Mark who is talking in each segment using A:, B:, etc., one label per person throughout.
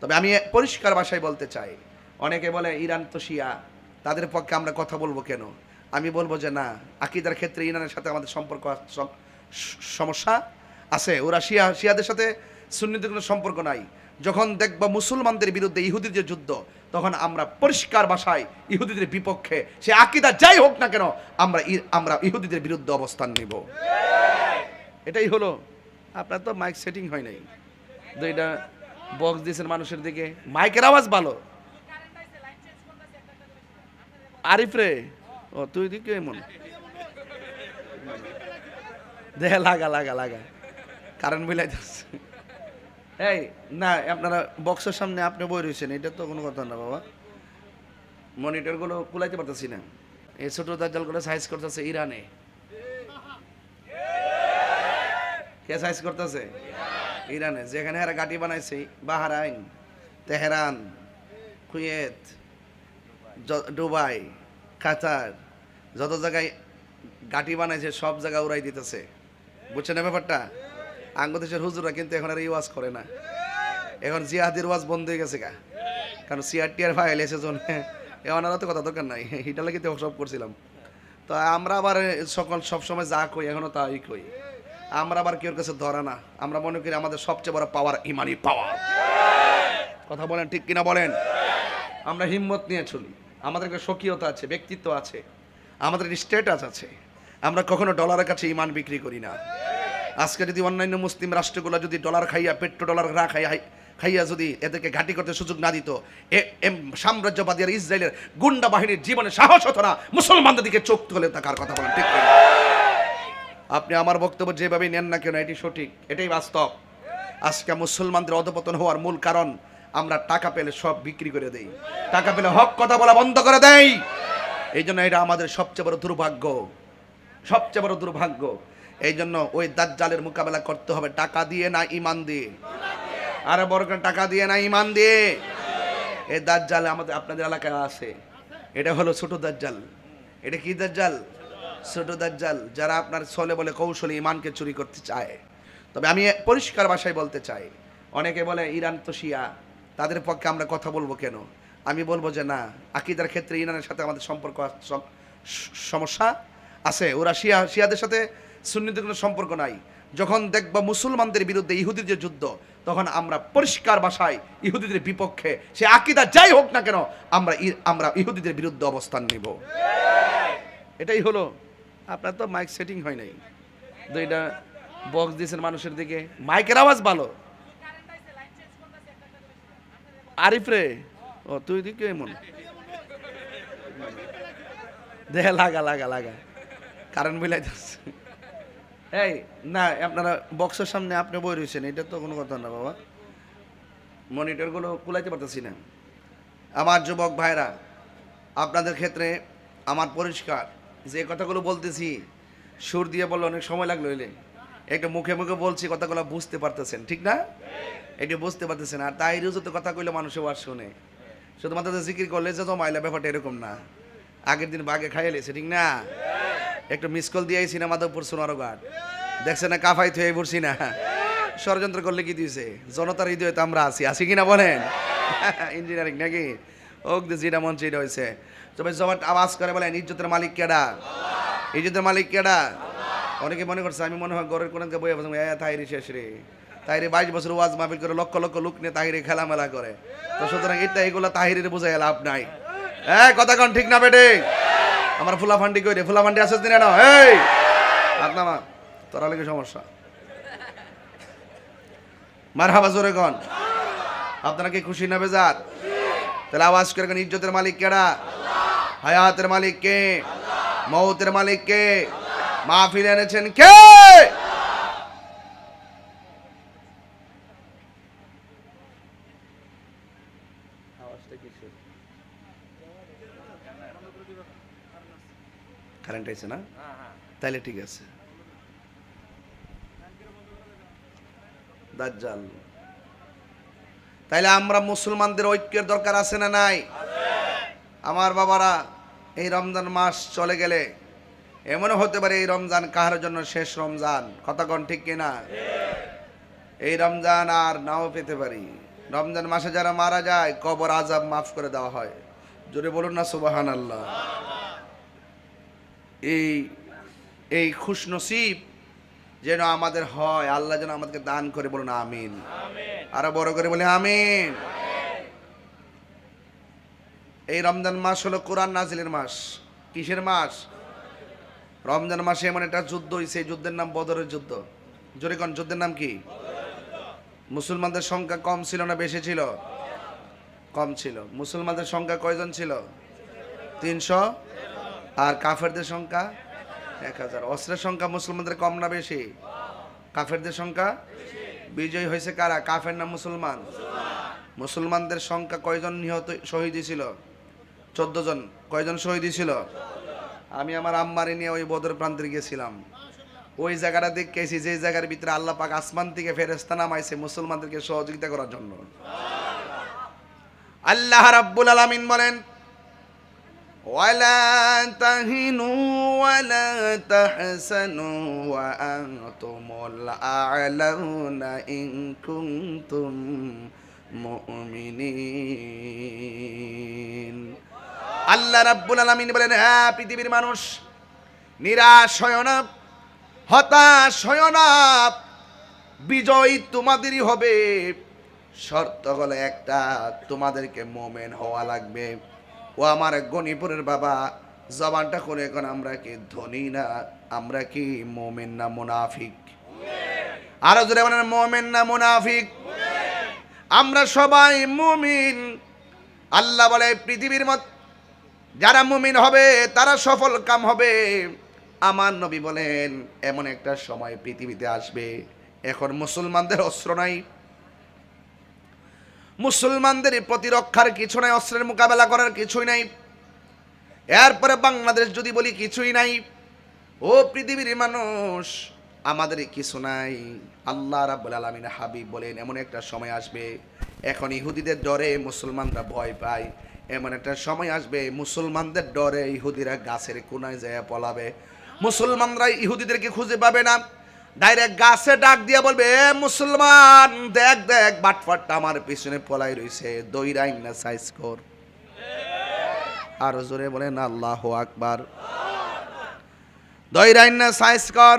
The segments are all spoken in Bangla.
A: তবে আমি পরিষ্কার ভাষায় বলতে চাই, অনেকে বলে ইরান তো শিয়া, তাদের পক্ষে আমরা কথা বলবো কেন? আমি বলবো যে না, আকীদার ক্ষেত্রে ইরানের সাথে আমাদের সম্পর্ক সমস্যা আছে। ওরা শিয়াদের সাথে সুন্নিদের কোনো সম্পর্ক নাই। যখন দেখবা মুসলমানদের বিরুদ্ধে ইহুদির যে যুদ্ধ, তখন আমরা পরিষ্কার ভাষায় ইহুদিদের বিপক্ষে, সে আকীদা যাই হোক না কেন, আমরা ইহুদিদের বিরুদ্ধে অবস্থান নিব। এটাই হলো। আপনার তো মাইক সেটিং হয় নাই, দুইটা বক্স দিয়েছেন মানুষের দিকে, মাইকের আওয়াজ ভালো। আরিফ রে, ও তুই দিকে এমন দেখে লাগা লাগা লাগা কারেন্ট মিলাই দিচ্ছে। এই না, আপনারা বক্সের সামনে আপনি বই রয়েছেন, এটা তো কোনো কথা না বাবা। মনিটরগুলো কুলাইতে পারতেছি না। এই ছোট দাজ্জালগুলো সাইজ করতেছে ইরানে। কে সাইজ করতেছে? ইরানে। যেখানে এরা গাটি বানাইছে, বাহরাইন, তেহরান, কুয়েত, দুবাই, কাতার, যত জায়গায় গাটি বানাইছে সব জায়গা উড়াই দিতেছে। বুঝছেন না ব্যাপারটা? আঙ্গদেশের হুজুরা কিন্তু এখন আর এই ওয়াজ করে না। এখন জিহাদির ওয়াজ বন্ধ হয়ে গেছে কারণ সিআরটিআর ফাইল এসে জন্য এখন আর তো কথা দরকার নাই, এটা লাগে তো সব করছিলাম। তো আমরা আবার সবসময় যা কই এখনো তাই কই। আমরা আবার কেউ কাছে ধরা না। আমরা মনে করি আমাদের সবচেয়ে বড় পাওয়ার ইমানি পাওয়ার। কথা বলেন ঠিক কিনা বলেন? আমরা হিম্মত নিয়ে চলি। আমাদের একটা স্বকীয়তা আছে, ব্যক্তিত্ব আছে, আমাদের স্ট্যাটাস আছে। আমরা কখনো ডলারের কাছে ইমান বিক্রি করি না। আজকে যদি অন্যান্য মুসলিম রাষ্ট্রগুলো যদি ডলার খাইয়া, পেট্রো ডলার খাইয়া যদি এদেরকে ঘাঁটি করতে সুযোগ না দিত, সাম্রাজ্যবাদী আর ইসরায়েলের গুন্ডা বাহিনীর জীবনে সাহস হতো না মুসলমানদের দিকে চোখ তুলে থাকার। কথা বলেন ঠিক কিনা? আপনি আমার বক্তব্য যেভাবে নেন না কেন, এটি সঠিক, এটাই বাস্তব। আজকে মুসলমানদের অধপতন হওয়ার মূল কারণ, আমরা টাকা পেলে সব বিক্রি করে দেই, টাকা পেলে হক কথা বলা বন্ধ করে দেই। এই জন্য এটা আমাদের সবচেয়ে বড় দুর্ভাগ্য, সবচেয়ে বড় দুর্ভাগ্য। এই জন্য ওই দাজ্জালের মোকাবেলা করতে হবে টাকা দিয়ে না ইমান দিয়ে। আরে বড় করে টাকা দিয়ে না ইমান দিয়ে। এই দাজ্জাল আমাদের আপনাদের এলাকায় আছে। এটা হলো ছোট দাজ্জাল। এটা কি দাজ্জাল? ছোট দাজ্জাল, যারা আপনার ছলে বলে কৌশলে ইমানকে চুরি করতে চায়। তবে আমি পরিষ্কার ভাষায় বলতে চাই, অনেকে বলে ইরান তো শিয়া, তাদের পক্ষে আমরা কথা বলবো কেন? আমি বলবো যে না, আকীদার ক্ষেত্রে ইরানের সাথে আমাদের সম্পর্ক সমস্যা আছে। ওরা শিয়াদের সাথে সুন্নিদের কোনো সম্পর্ক নাই। যখন দেখবা মুসলমানদের বিরুদ্ধে ইহুদির যে যুদ্ধ, তখন আমরা পরিষ্কার ভাষায় ইহুদিদের বিপক্ষে, সে আকীদা যাই হোক না কেন, আমরা ইহুদিদের বিরুদ্ধে অবস্থান নিব। এটাই হলো। আপনার তো মাইক সেটিং হয় নাই, দুইটা বক্স দিয়েছেন মানুষের দিকে, মাইকের আওয়াজ ভালো। আরিফ রে, ও তুই দিকে এমন দেখে লাগা লাগা লাগা কারেন্ট মিলাই দিচ্ছে। এই না, আপনারা বক্সের সামনে আপনি বই রয়েছেন, এটা তো কোনো কথা না বাবা। মনিটরগুলো কুলাইতে পারতেছি না। আমার যুবক ভাইরা, আপনাদের ক্ষেত্রে আমার পরিষ্কার, যে কথাগুলো বলতেছি সুর দিয়ে বললে অনেক সময় লাগলো, এলে একটু মুখে মুখে বলছি, কথাগুলো বুঝতে পারতেছেন ঠিক না? একটু বুঝতে পারতেছেন। আর তাই রুজুতে কথা কইলে মানুষে আর শুনে, শুধুমাত্র জিকির করলে যে জমাইলা, ব্যাপারটা এরকম না। আগের দিন বাগে খাইয়ে লেছে ঠিক না? একটু মিস কল দিয়ে আইছি না মাধবপুর সোনারো ঘাট, দেখছে না কাফাই থুয়ে পড়ছি না, ষড়যন্ত্র করলে কি দিয়েছে? জনতার হৃদয়ে তো আমরা আছি কিনা বলেন? ইঞ্জিনিয়ারিং নাকি ওক যেটা মন সেটা হয়েছে। তবে জবাব আওয়াজ করে বলেন, ইজ্জতের মালিক কেডা? ইজ্জতের মালিক কেডা? অনেকে মনে করছে আমি মনে হয় ঘরের কোনকে বইয়ে বসে তাহিরি শেষ রে, তাহিরে 22 বছর ওয়াজ মাহফিল করে লক্ষ লক্ষ লোক নিয়ে তাহিরে খেলামেলা করে। তো সুতরাং এগুলা তাহিরের বোঝাই লাভ নাই। কথা কন ঠিক না বেটে? আমার ফুলাফান্ডি কই রে? ফুলাফান্ডি আসছ দিনে না? এই আপনামা তোরা লেগে সমস্যা। মারহাবা জোরে কন। আপনারা কি খুশি না বেজার? তাহলে আওয়াজ করে কোন, ইজ্জতের মালিক কেডা? হায়াতের মালিক কে? মৌতের মালিক কে? মাহফিল এনেছেন কে? কারেন্ট আছে না? তাইলে ঠিক আছে। দাজ্জাল। তাইলে আমরা মুসলমানদের ঐক্যের দরকার আছে না নাই? আমার বাবারা, এই রমজান মাস চলে গেলে এমনও হতে পারে এই রমজান কাহার জন্য শেষ রমজান। কথা কন ঠিক কিনা? এই রমজান আর নাও পেতে পারি। রমজান মাসে যারা মারা যায় কবর আযাব মাফ করে দেওয়া হয়। জোরে বলুন না সুবহানাল্লাহ। এই এই খুশনসিব যেন আমাদের হয়, আল্লাহ যেন আমাদেরকে দান করে, বলুন আমিন। আরো বড় করে বলি আমিন। এই রমজান মাস হলো কোরআন নাজিলের মাস। কিসের মাস? রমজান মাসে এমন একটা যুদ্ধ হয়েছে, এই যুদ্ধের নাম বদরের যুদ্ধ। জোরে কোন যুদ্ধের নাম কি? মুসলমানদের সংখ্যা কম ছিল না বেশি ছিল? কম ছিল। মুসলমানদের সংখ্যা কয়জন ছিল? 300। আর কাফেরদের সংখ্যা 1000। অস্ত্রের সংখ্যা মুসলমানদের কম না বেশি? কাফেরদের সংখ্যা। বিজয় হয়েছে কারা? কাফের না মুসলমান? মুসলমানদের সংখ্যা কয়জন নিহত শহীদ ছিল? 14 জন। কয়জন শহীদ ছিল? আমি আমার আম্মারে নিয়ে ওই বদর প্রান্তে গেছিলাম। ওই জায়গাটা দেখেছি যে জায়গার ভিতরে আল্লাহ পাক আসমান থেকে ফেরেশতা নামাইছে মুসলমানদেরকে সহযোগিতা করার জন্য। আল্লাহ রাব্বুল আলামিন বলেন, ওয়ালা তাহিনু ওয়ালা তাহসানু ওয়া আনতুমুল আ'লাউনা ইন কুনতুম মুমিনিন। আল্লাহ রাব্বুল আলামিন বলেন, হ্যাঁ পৃথিবীর মানুষ, নিরাশ হয় না, হতাশ হয় না, বিজয় তোমাদেরই হবে। শর্ত হলো একটা, তোমাদেরকে মুমিন হওয়া লাগবে। ও আমার গণিপুরের বাবা, জবানটা করে এখন আমরা কি ধনী না? আমরা কি মুমিন না মুনাফিক? আরো জোরে বলেন, মুমিন না মুনাফিক? আমরা সবাই মুমিন। আল্লাহ বলে পৃথিবীর মধ্যে যারা মুমিন হবে তারা সফল কাম হবে। আমার নবী বলেন এমন একটা সময় পৃথিবীতে আসবে, এখন মুসলমানদের অস্ত্র নাই, মুসলমানদের প্রতিরক্ষার কিছু নাই, অস্ত্রের মোকাবেলা করার কিছুই নাই। এরপরে বাংলাদেশ যদি বলি কিছুই নাই। ও পৃথিবীর মানুষ, আমাদের কিছু নাই। আল্লাহ রাব্বুল আলামিন হাবিব বলেন এমন একটা সময় আসবে, এখন ইহুদিদের ডরে মুসলমানরা ভয় পায়। এমন একটা সময় আসবে মুসলমানদের ডরে ইহুদিরা গাছের কোনায় যায় পলাবে। মুসলমানরা ইহুদিদেরকে খুঁজে পাবে না, ডাইরেক্ট গাছে ডাক দিয়ে বলবে, এ মুসলমান দেখ দেখ বাটফাটটা আমার পিছনে পলাই রইছে, দইরাইন না সাইজ কর। আরো জোরে বলেন আল্লাহু আকবার। দইরাইন না সাইজ কর।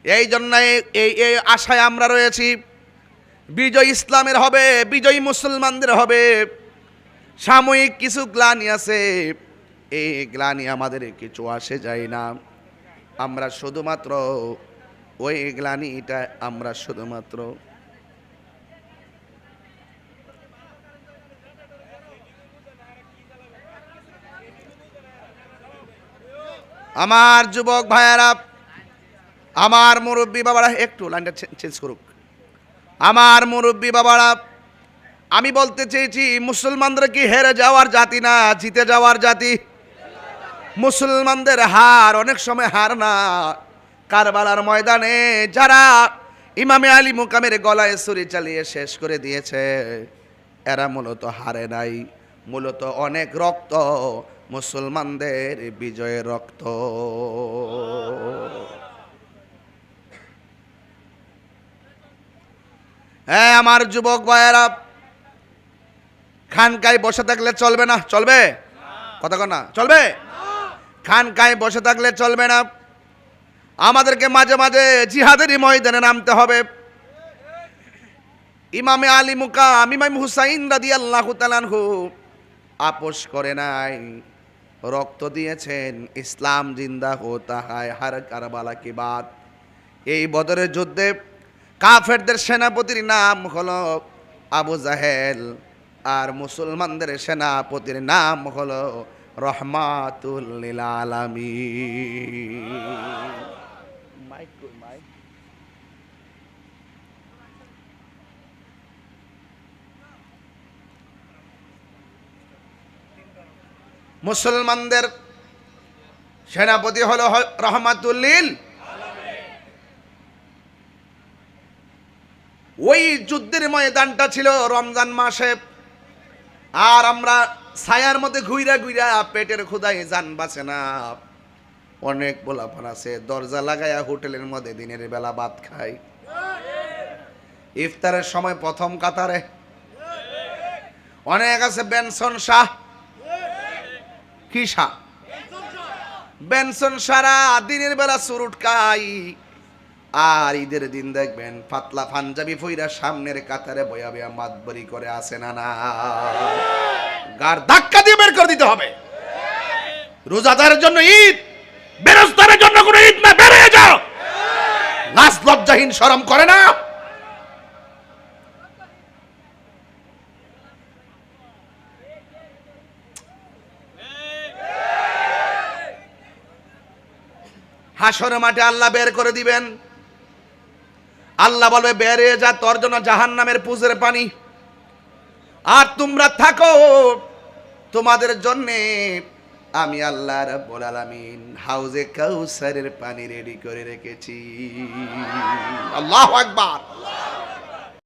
A: এই জন্য এই আশায় আমরা রয়েছি, বিজয় ইসলামের হবে, বিজয় মুসলমানদের হবে। সাময়িক কিছু গ্লানি আছে, এই গ্লানি আমাদের কিছু আসে যায় না। আমরা শুধুমাত্র ওই গ্লানিটা আমরা শুধুমাত্র আমার যুবক ভাইয়ারা, আমার মুরব্বী বাবারা, একটু লাইনটা চেঞ্জ করুক। আমার মুরব্বী বাবারা, আমি বলতে চেয়েছি মুসলমানরা কি হেরে যাওয়ার জাতি না, জিতে যাওয়ার জাতি। মুসলমানদের হার অনেক সময় হার না। কারবালার ময়দানে যারা ইমামে আলী মুকামের গলায় ছুরি চালিয়ে শেষ করে দিয়েছে, এরা মূলত হারে নাই, মূলত অনেক রক্ত, মুসলমানদের বিজয়ের রক্ত। হ্যাঁ আমার যুবক ভাইয়েরা, খানকায় বসে থাকলে চলবে না। চলবে? কথা কন না, চলবে? খানকায় বসে থাকলে চলবে না, আমাদেরকে মাঝে মাঝে জিহাদেরই ময়দানে নামতে হবে। ইমামে আলী মুকাম ইমাম হুসাইন রাদিয়াল্লাহু তাআলা আনহু আপোষ করে নাই, রক্ত দিয়েছেন। ইসলাম জিন্দা হোতা হয় হর কারবালা কি বাত। এই বদরের যুদ্ধে কাফেরদের সেনাপতির নাম হলো আবু জাহেল, আর মুসলমানদের সেনাপতির নাম হলো রহমাতুল লিল আলামিন। মুসলমানদের সেনাপতি হলো রহমাতুল লিল আলামিন। ওই যুদ্ধের ময়দানটা ছিল রমজান মাসে, আর আমরা ছায়ার মধ্যে ঘুইরা ঘুইরা পেটের ক্ষুধায় জান বাঁচে না। অনেক পোলাপান আছে দরজা লাগায়া হোটেলের মধ্যে দিনের বেলা ভাত খায়। ইফতারের সময় প্রথম কাতারে। অনেক আছে বেনসন শাহ। কি শাহ? বেনসন সারা দিনের বেলা সুরুট খাই, আর ঈদের দিন দেখবেন পাতলা পাঞ্জাবি পইরা সামনের কাতারে বয়া বয়া মাতবরি করে আসে না না, গার ধাক্কা দিয়ে বের করে দিতে হবে। রোজাদারের জন্য ঈদ, বেরোজগারের জন্য কোনো ঈদ না, বেরিয়ে যাও। লাজ লজ্জাহীন শরম করে না? হাসর মাঠে আল্লাহ বের করে দিবেন। আল্লাহ বলবে বেরিয়ে যা, তোর জন্য জাহান্নামের পুজের পানি। আর তোমরা থাকো, তোমাদের জন্যে আমি আল্লাহ রাব্বুল আলামিন হাউজে কাউসারের পানি রেডি করে রেখেছি। আল্লাহু আকবার।